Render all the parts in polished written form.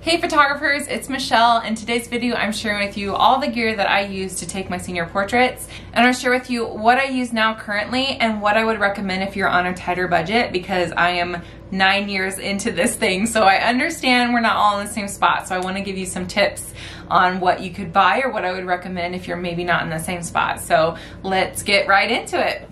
Hey photographers, it's Michelle. In today's video, I'm sharing with you all the gear that I use to take my senior portraits. And I'll share with you what I use now currently and what I would recommend if you're on a tighter budget, because I am 9 years into this thing. So I understand we're not all in the same spot. So I want to give you some tips on what you could buy or what I would recommend if you're maybe not in the same spot. So let's get right into it.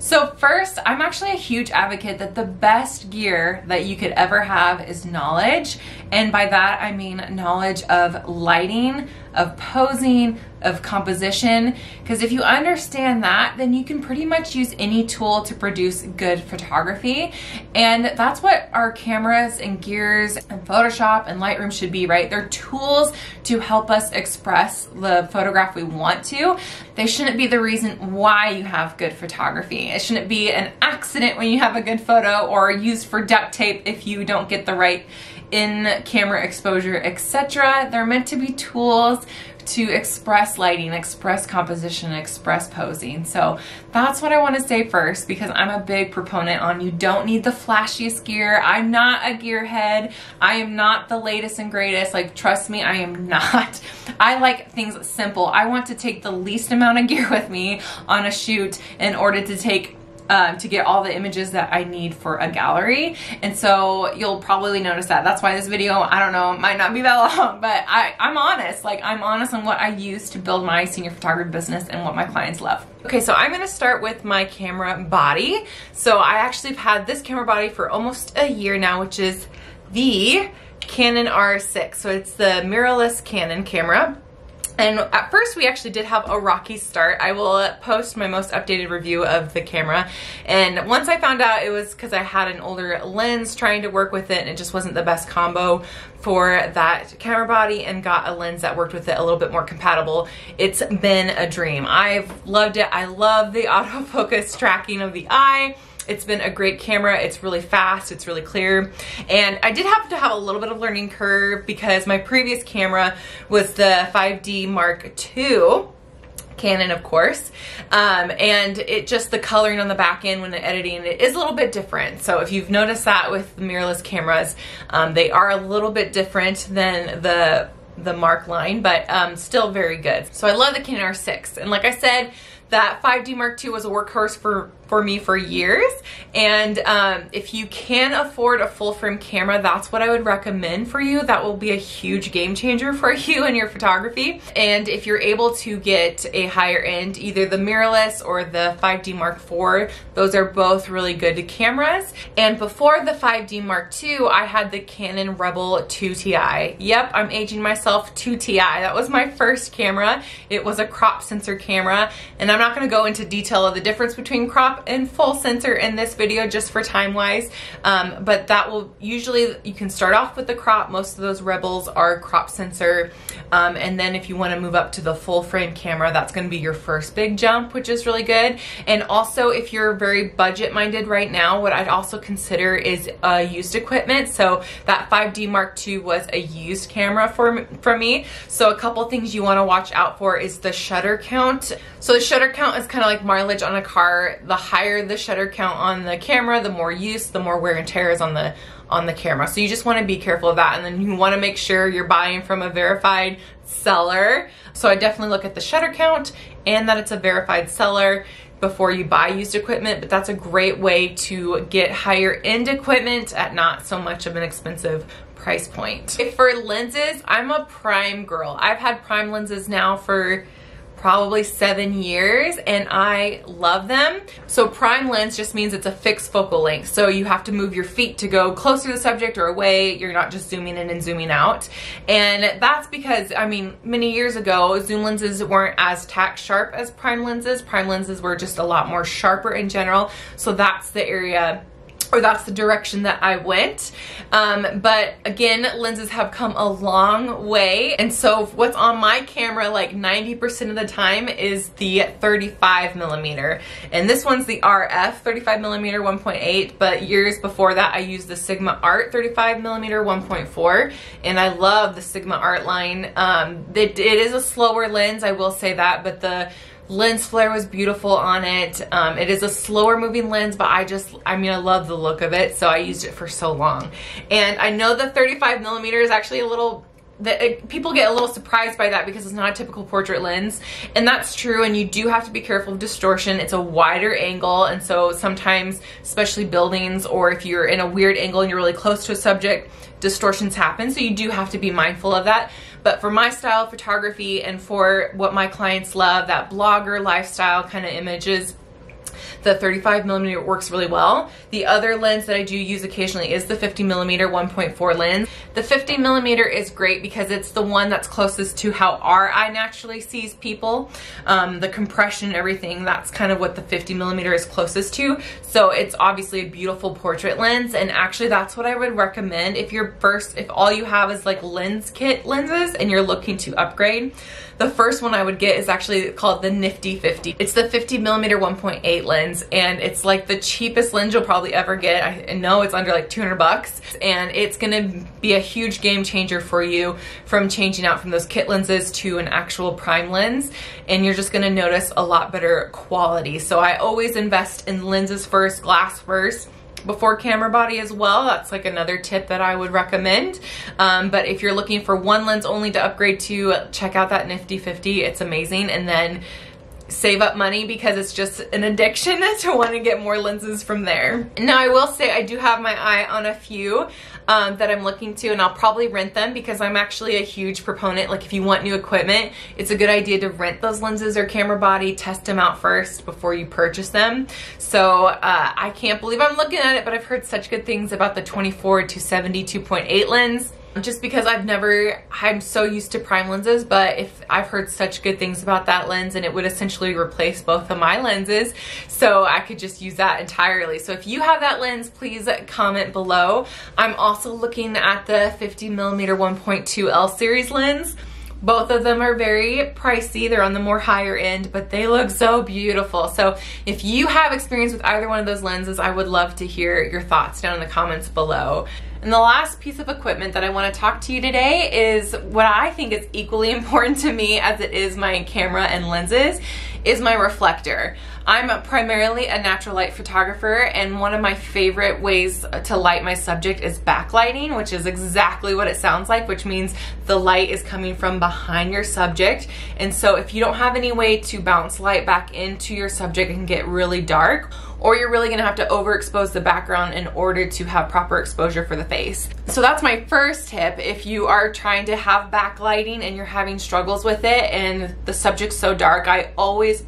So first, I'm actually a huge advocate that the best gear that you could ever have is knowledge. And by that, I mean knowledge of lighting, of posing, of composition. Because if you understand that, then you can pretty much use any tool to produce good photography. And that's what our cameras and gears and Photoshop and Lightroom should be, right? They're tools to help us express the photograph we want to. They shouldn't be the reason why you have good photography. It shouldn't be an accident when you have a good photo or used for duct tape if you don't get the right in-camera exposure, etc. They're meant to be tools to express lighting, express composition, express posing. So that's what I want to say first, because I'm a big proponent on you don't need the flashiest gear. I'm not a gearhead. I am not the latest and greatest. Like, trust me, I am not. I like things simple. I want to take the least amount of gear with me on a shoot in order to take to get all the images that I need for a gallery. And so you'll probably notice that. That's why this video, I don't know, might not be that long, but I'm honest. Like, I'm honest on what I use to build my senior photography business and what my clients love. Okay, so I'm gonna start with my camera body. So I actually have had this camera body for almost a year now, which is the Canon R6. So it's the mirrorless Canon camera. And at first we actually did have a rocky start. I will post my most updated review of the camera. And once I found out it was because I had an older lens trying to work with it and it just wasn't the best combo for that camera body, and got a lens that worked with it a little bit more compatible. It's been a dream. I've loved it. I love the autofocus tracking of the eye. It's been a great camera. It's really fast. It's really clear. And I did have to have a little bit of learning curve because my previous camera was the 5D Mark II. Canon, of course, and it just, the coloring on the back end when the editing, it is a little bit different. So if you've noticed that with the mirrorless cameras, they are a little bit different than the Mark line, but still very good. So I love the Canon R6, and like I said, that 5D Mark II was a workhorse for me for years. And if you can afford a full frame camera, that's what I would recommend for you. That will be a huge game changer for you and your photography. And if you're able to get a higher end, either the mirrorless or the 5D Mark IV, those are both really good cameras. And before the 5D Mark II, I had the Canon Rebel 2 Ti. Yep, I'm aging myself, 2 Ti. That was my first camera. It was a crop sensor camera, and I'm not going to go into detail of the difference between crop and full sensor in this video just for time wise, but that will usually, you can start off with the crop. Most of those Rebels are crop sensor, and then if you want to move up to the full frame camera, that's going to be your first big jump, which is really good. And also, if you're very budget minded right now, what I'd also consider is used equipment. So that 5D Mark II was a used camera for me. So a couple things you want to watch out for is the shutter count. So the shutter count is kind of like mileage on a car. The higher the shutter count on the camera, the more use, the more wear and tear is on the camera. So you just want to be careful of that, and then you want to make sure you're buying from a verified seller. So I definitely look at the shutter count and that it's a verified seller before you buy used equipment, but that's a great way to get higher end equipment at not so much of an expensive price point. For lenses, I'm a prime girl. I've had prime lenses now for probably 7 years, and I love them. So prime lens just means it's a fixed focal length. So you have to move your feet to go closer to the subject or away. You're not just zooming in and zooming out. And that's because, I mean, many years ago, zoom lenses weren't as tack sharp as prime lenses. Prime lenses were just a lot more sharper in general. So that's the area, or that's the direction that I went. But again, lenses have come a long way. And so what's on my camera like 90% of the time is the 35mm. And this one's the RF 35mm 1.8, but years before that I used the Sigma Art 35mm 1.4, and I love the Sigma Art line. It is a slower lens, I will say that, but the Lens flare was beautiful on it. It is a slower moving lens, but I mean, I love the look of it, so I used it for so long. And I know the 35mm is actually a little, people get a little surprised by that because it's not a typical portrait lens, and that's true, and you do have to be careful of distortion. It's a wider angle, and so sometimes, especially buildings, or if you're in a weird angle and you're really close to a subject, distortions happen, so you do have to be mindful of that. But for my style of photography and for what my clients love, that blogger lifestyle kind of images, the 35mm works really well. The other lens that I do use occasionally is the 50mm 1.4 lens. The 50mm is great because it's the one that's closest to how our eye naturally sees people. The compression and everything, that's kind of what the 50mm is closest to. So it's obviously a beautiful portrait lens, and actually that's what I would recommend if all you have is like lens kit lenses and you're looking to upgrade. The first one I would get is actually called the Nifty 50. It's the 50mm 1.8 lens, and it's like the cheapest lens you'll probably ever get. I know it's under like 200 bucks, and it's gonna be a huge game changer for you from changing out from those kit lenses to an actual prime lens, and you're just gonna notice a lot better quality. So I always invest in lenses first, glass first, before camera body as well. That's like another tip that I would recommend. But if you're looking for one lens only to upgrade to, check out that Nifty 50. It's amazing. And then save up money because it's just an addiction to want to get more lenses from there. Now I will say I do have my eye on a few that I'm looking to, and I'll probably rent them because I'm actually a huge proponent. Like if you want new equipment, it's a good idea to rent those lenses or camera body, test them out first before you purchase them. So I can't believe I'm looking at it, but I've heard such good things about the 24 to 70 2.8 lens. Just because I'm so used to prime lenses, but if I've heard such good things about that lens, and it would essentially replace both of my lenses, so I could just use that entirely. So if you have that lens, please comment below. I'm also looking at the 50mm 1.2 L series lens. Both of them are very pricey. They're on the more higher end, but they look so beautiful. So if you have experience with either one of those lenses, I would love to hear your thoughts down in the comments below. And the last piece of equipment that I want to talk to you today is what I think is equally important to me as it is my camera and lenses, is my reflector. I'm primarily a natural light photographer, and one of my favorite ways to light my subject is backlighting, which is exactly what it sounds like, which means the light is coming from behind your subject. And so if you don't have any way to bounce light back into your subject, it can get really dark, or you're really gonna have to overexpose the background in order to have proper exposure for the face. So that's my first tip. If you are trying to have backlighting and you're having struggles with it and the subject's so dark, I always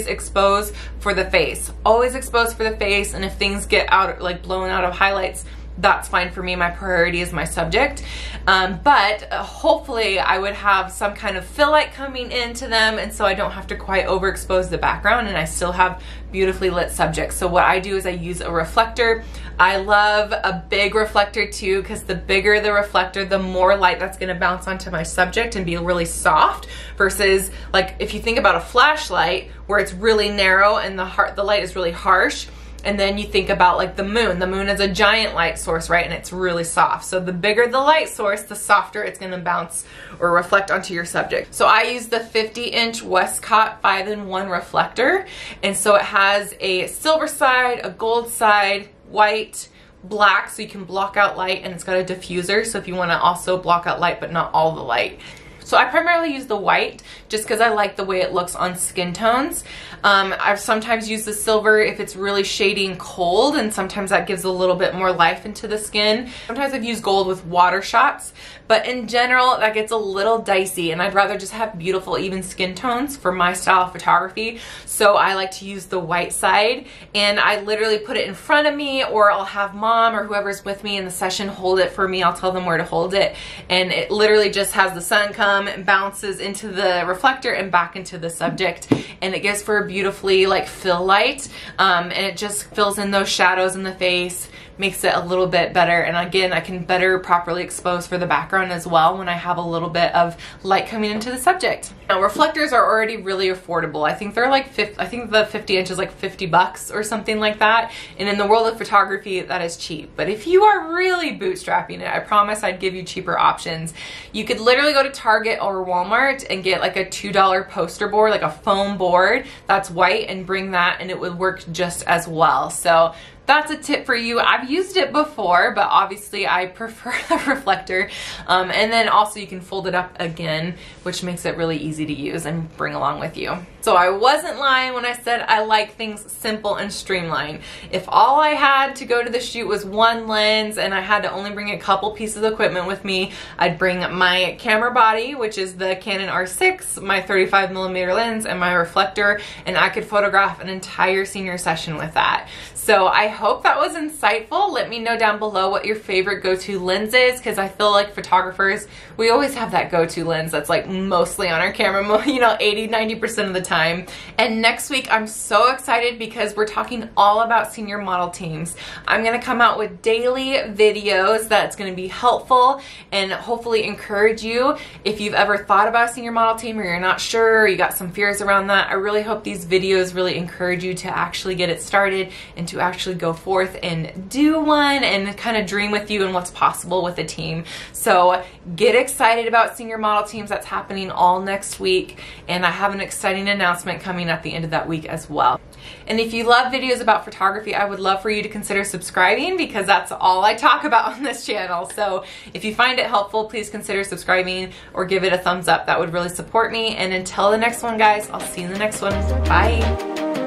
expose for the face. Always expose for the face, and if things get out, like blown out of highlights, that's fine for me. My priority is my subject. But hopefully I would have some kind of fill light coming into them, and so I don't have to quite overexpose the background, and I still have beautifully lit subjects. So what I do is I use a reflector. I love a big reflector too, because the bigger the reflector, the more light that's gonna bounce onto my subject and be really soft, versus like if you think about a flashlight where it's really narrow and the light is really harsh. And then you think about like the moon. The moon is a giant light source, right? And it's really soft. So the bigger the light source, the softer it's gonna bounce or reflect onto your subject. So I use the 50-inch Westcott 5-in-1 reflector. And so it has a silver side, a gold side, white, black, so you can block out light, and it's got a diffuser. So if you wanna also block out light, but not all the light. So I primarily use the white just because I like the way it looks on skin tones. I've sometimes used the silver if it's really shading cold, and sometimes that gives a little bit more life into the skin. Sometimes I've used gold with water shots, but in general that gets a little dicey, and I'd rather just have beautiful even skin tones for my style of photography. So I like to use the white side, and I literally put it in front of me, or I'll have mom or whoever's with me in the session hold it for me. I'll tell them where to hold it, and it literally just has the sun come and bounces into the reflector and back into the subject, and it gives for a beautifully like fill light, and it just fills in those shadows in the face, makes it a little bit better. And again, I can better properly expose for the background as well when I have a little bit of light coming into the subject. Now reflectors are already really affordable. I think they're like I think the 50-inch is like 50 bucks or something like that, and in the world of photography that is cheap. But if you are really bootstrapping it, I promise I'd give you cheaper options. You could literally go to Target Target or Walmart and get like a $2 poster board, like a foam board that's white, and bring that, and it would work just as well. So that's a tip for you. I've used it before, but obviously I prefer the reflector. And then also you can fold it up again, which makes it really easy to use and bring along with you. So I wasn't lying when I said I like things simple and streamlined. If all I had to go to the shoot was one lens and I had to only bring a couple pieces of equipment with me, I'd bring my camera body, which is the Canon R6, my 35mm lens, and my reflector, and I could photograph an entire senior session with that. So I hope that was insightful. Let me know down below what your favorite go-to lens is, because I feel like photographers, we always have that go-to lens that's like mostly on our camera, you know, 80–90% of the time. And next week I'm so excited because we're talking all about senior model teams. I'm gonna come out with daily videos that's gonna be helpful and hopefully encourage you. If you've ever thought about a senior model team or you're not sure, or you got some fears around that, I really hope these videos really encourage you to actually get it started and to actually go forth and do one and kind of dream with you and what's possible with a team. So get excited about senior model teams. That's happening all next week, and I have an exciting announcement coming at the end of that week as well. And if you love videos about photography, I would love for you to consider subscribing, because that's all I talk about on this channel. So if you find it helpful, please consider subscribing or give it a thumbs up. That would really support me. And until the next one, guys, I'll see you in the next one. Bye.